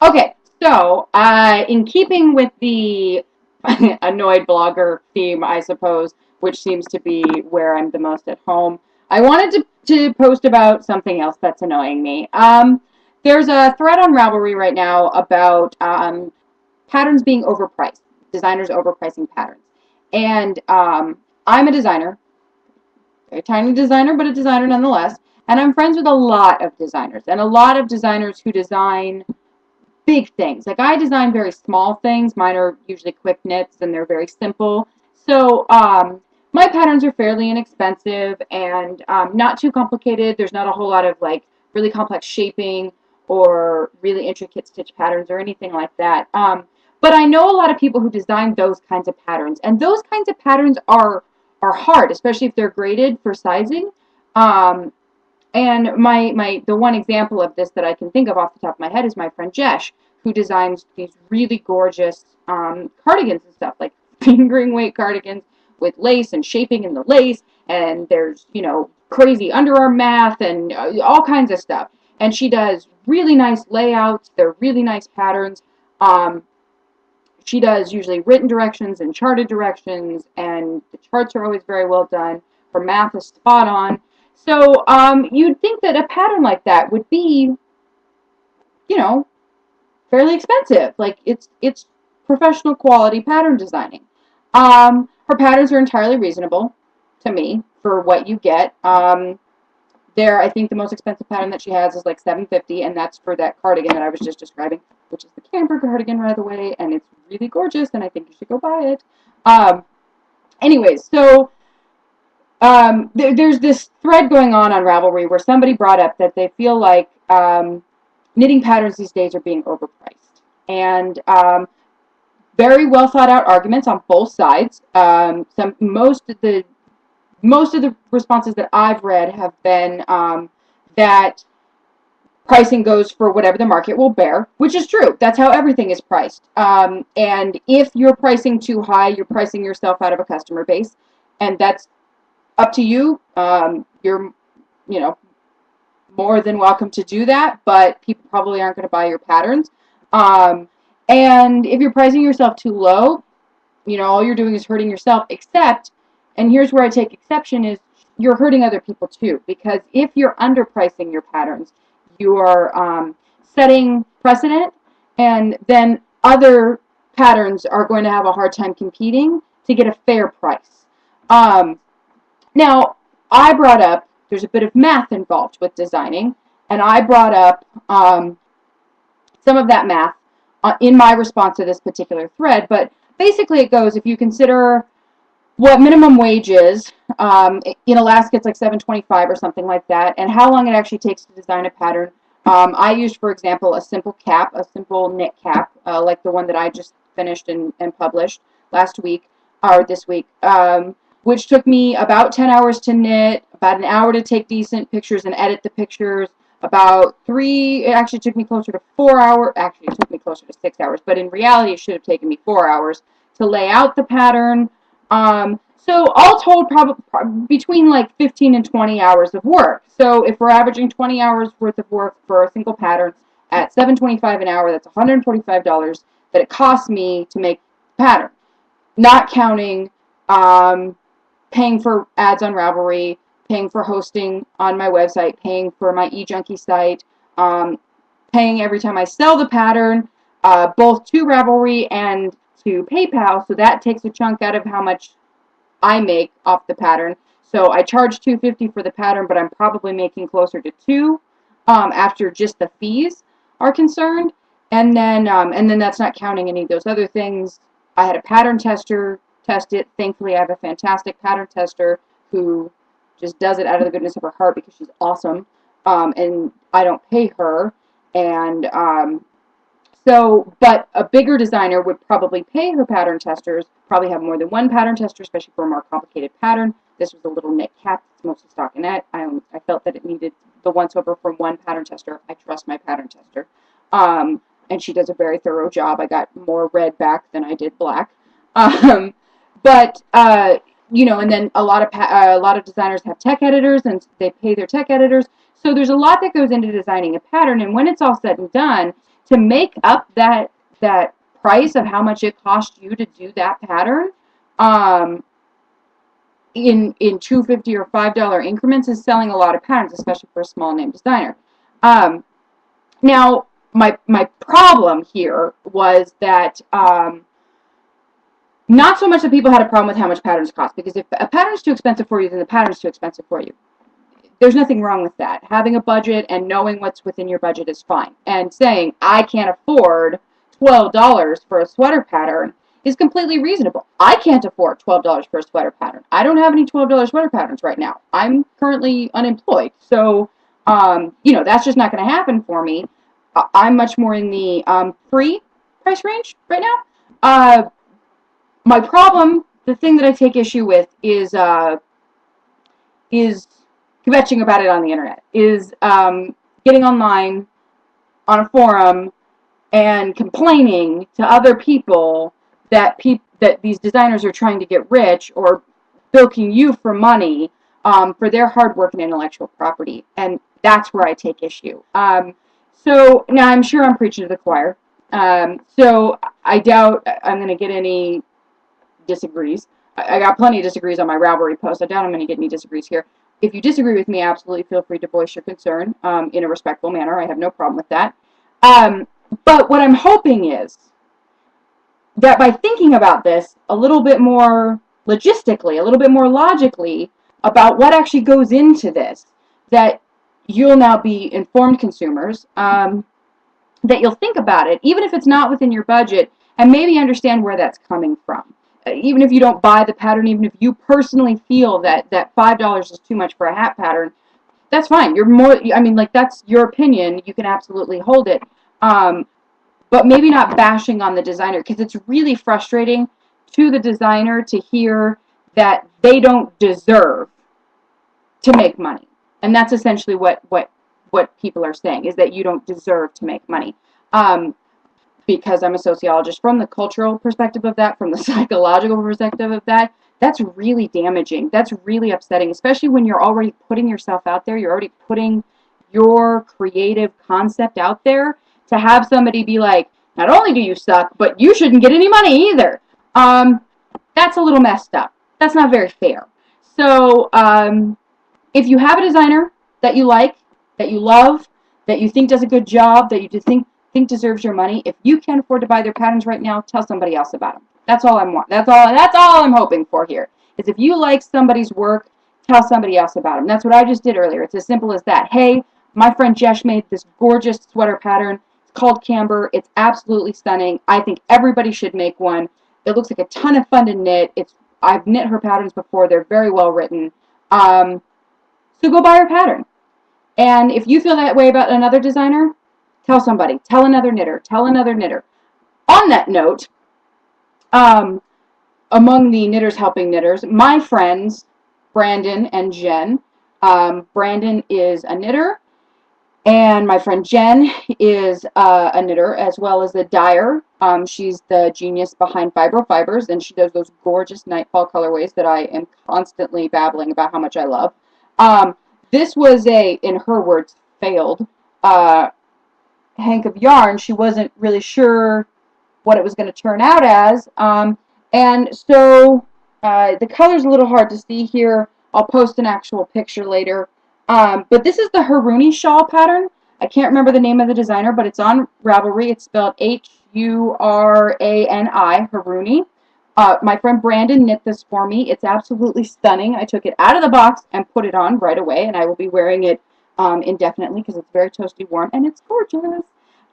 Okay, so in keeping with the annoyed blogger theme, I suppose, which seems to be where I'm the most at home, I wanted to post about something else that's annoying me. There's a thread on Ravelry right now about patterns being overpriced, designers overpricing patterns. And I'm a designer, a tiny designer, but a designer nonetheless. And I'm friends with a lot of designers, and a lot of designers who design big things. Like I design very small things. Mine are usually quick knits and they're very simple. So my patterns are fairly inexpensive and not too complicated. There's not a whole lot of like really complex shaping or really intricate stitch patterns or anything like that. But I know a lot of people who design those kinds of patterns, and those kinds of patterns are hard, especially if they're graded for sizing. Um, and the one example of this that I can think of off the top of my head is my friend Jesh, who designs these really gorgeous cardigans and stuff, like fingering weight cardigans with lace and shaping in the lace, and there's crazy underarm math and all kinds of stuff. And she does really nice layouts. They're really nice patterns. Um, she does usually written directions and charted directions, and the charts are always very well done. Her math is spot on. So you'd think that a pattern like that would be, you know, fairly expensive. Like it's professional quality pattern designing. Her patterns are entirely reasonable to me for what you get. I think the most expensive pattern that she has is like $750, and that's for that cardigan that I was just describing, which is the camper cardigan, by the way, and it's really gorgeous, and I think you should go buy it. Um, Anyways, so there's this thread going on Ravelry where somebody brought up that they feel like knitting patterns these days are being overpriced, and very well thought out arguments on both sides. Most of the responses that I've read have been that pricing goes for whatever the market will bear, which is true. That's how everything is priced. And if you're pricing too high, you're pricing yourself out of a customer base, and that's up to you. You're, you know, more than welcome to do that, but people probably aren't going to buy your patterns. And if you're pricing yourself too low, all you're doing is hurting yourself, except, and here's where I take exception, is you're hurting other people too, because if you're underpricing your patterns, you are setting precedent, and then other patterns are going to have a hard time competing to get a fair price. Now, I brought up, there's a bit of math involved with designing, and I brought up some of that math in my response to this particular thread, but basically it goes, if you consider what minimum wage is, in Alaska it's like $7.25 or something like that, and how long it actually takes to design a pattern. I used, for example, a simple knit cap, like the one that I just finished and published last week, or this week, which took me about 10 hours to knit, about an hour to take decent pictures and edit the pictures, it actually took me closer to 4 hours, actually it took me closer to 6 hours, but in reality it should have taken me 4 hours to lay out the pattern. So all told, probably between like 15 and 20 hours of work. So if we're averaging 20 hours worth of work for a single pattern at $7.25 an hour, that's $145 that it costs me to make the pattern, not counting paying for ads on Ravelry, paying for hosting on my website, paying for my eJunkie site, paying every time I sell the pattern, both to Ravelry and to PayPal. So that takes a chunk out of how much I make off the pattern. So I charge $250 for the pattern, but I'm probably making closer to $2 after just the fees are concerned. And then that's not counting any of those other things. I had a pattern tester test it. Thankfully, I have a fantastic pattern tester who just does it out of the goodness of her heart because she's awesome, and I don't pay her. And but a bigger designer would probably pay her pattern testers, probably have more than one pattern tester, especially for a more complicated pattern. This was a little knit cap. It's mostly stockinette. I felt that it needed the once-over from one pattern tester. I trust my pattern tester. And she does a very thorough job. I got more red back than I did black. And then a lot of designers have tech editors, and they pay their tech editors. So there's a lot that goes into designing a pattern, and when it's all said and done, to make up that price of how much it cost you to do that pattern, in $2.50 or $5 increments is selling a lot of patterns, especially for a small name designer. Now, my problem here was that not so much that people had a problem with how much patterns cost, because if a pattern is too expensive for you, then the pattern is too expensive for you. There's nothing wrong with that. Having a budget and knowing what's within your budget is fine. And saying, I can't afford $12 for a sweater pattern is completely reasonable. I can't afford $12 for a sweater pattern. I don't have any $12 sweater patterns right now. I'm currently unemployed. So, that's just not going to happen for me. I'm much more in the free price range right now. My problem, the thing that I take issue with is kvetching about it on the internet, is getting online on a forum and complaining to other people that these designers are trying to get rich or bilking you for money for their hard work and intellectual property. And that's where I take issue. So now I'm sure I'm preaching to the choir. So I doubt I'm going to get any disagrees. I got plenty of disagrees on my Ravelry post. I doubt I'm going to get any disagrees here. If you disagree with me, absolutely feel free to voice your concern in a respectful manner. I have no problem with that. But what I'm hoping is that by thinking about this a little bit more logistically, a little bit more logically about what actually goes into this, that you'll now be informed consumers, that you'll think about it, even if it's not within your budget, and maybe understand where that's coming from. Even if you don't buy the pattern, even if you personally feel that $5 is too much for a hat pattern, that's fine. That's your opinion. You can absolutely hold it. But maybe not bashing on the designer, because it's really frustrating to the designer to hear that they don't deserve to make money. And that's essentially what people are saying, is that you don't deserve to make money. Because I'm a sociologist, from the cultural perspective of that, from the psychological perspective of that, that's really damaging. That's really upsetting, especially when you're already putting yourself out there. You're already putting your creative concept out there, to have somebody be like, not only do you suck, but you shouldn't get any money either. That's a little messed up. That's not very fair. So if you have a designer that you like, that you love, that you think does a good job, that you think deserves your money, if you can't afford to buy their patterns right now, tell somebody else about them. That's all I want. That's all I'm hoping for here, is if you like somebody's work, tell somebody else about them. That's what I just did earlier. It's as simple as that. Hey, my friend Jesh made this gorgeous sweater pattern. It's called Camber. It's absolutely stunning. I think everybody should make one. It looks like a ton of fun to knit. I've knit her patterns before. They're very well written. So go buy her pattern. And if you feel that way about another designer, tell somebody. Tell another knitter. Tell another knitter. On that note, among the Knitters Helping Knitters, my friends, Brandon and Jen. Brandon is a knitter, and my friend Jen is a knitter, as well as the dyer. She's the genius behind Fibro Fibers, and she does those gorgeous Nightfall colorways that I am constantly babbling about how much I love. This was in her words, failed hank of yarn. She wasn't really sure what it was going to turn out as. And so the color's a little hard to see here. I'll post an actual picture later. But this is the Haruni shawl pattern. I can't remember the name of the designer, but it's on Ravelry. It's spelled H-U-R-A-N-I, Haruni. My friend Brandon knit this for me. It's absolutely stunning. I took it out of the box and put it on right away, and I will be wearing it indefinitely because it's very toasty warm, and it's gorgeous.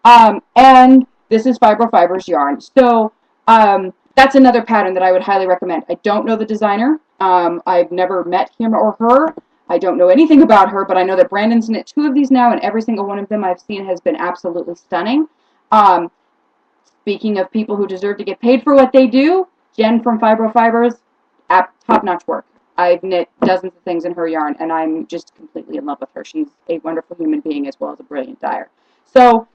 And this is Fibro Fibers yarn. So that's another pattern that I would highly recommend. I don't know the designer. I've never met him or her. I don't know anything about her, but I know that Brandon's knit 2 of these now, and every single one of them I've seen has been absolutely stunning. Speaking of people who deserve to get paid for what they do, Jen from Fibro Fibers, top-notch work. I've knit dozens of things in her yarn, and I'm just completely in love with her. She's a wonderful human being as well as a brilliant dyer. So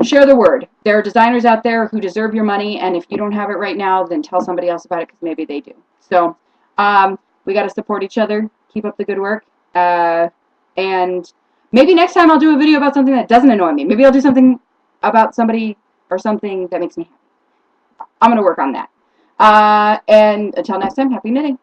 share the word. There are designers out there who deserve your money, and if you don't have it right now, then tell somebody else about it, because maybe they do. So we got to support each other. Keep up the good work. And maybe next time I'll do a video about something that doesn't annoy me. Maybe I'll do something about somebody or something that makes me happy. I'm going to work on that. And until next time, happy knitting.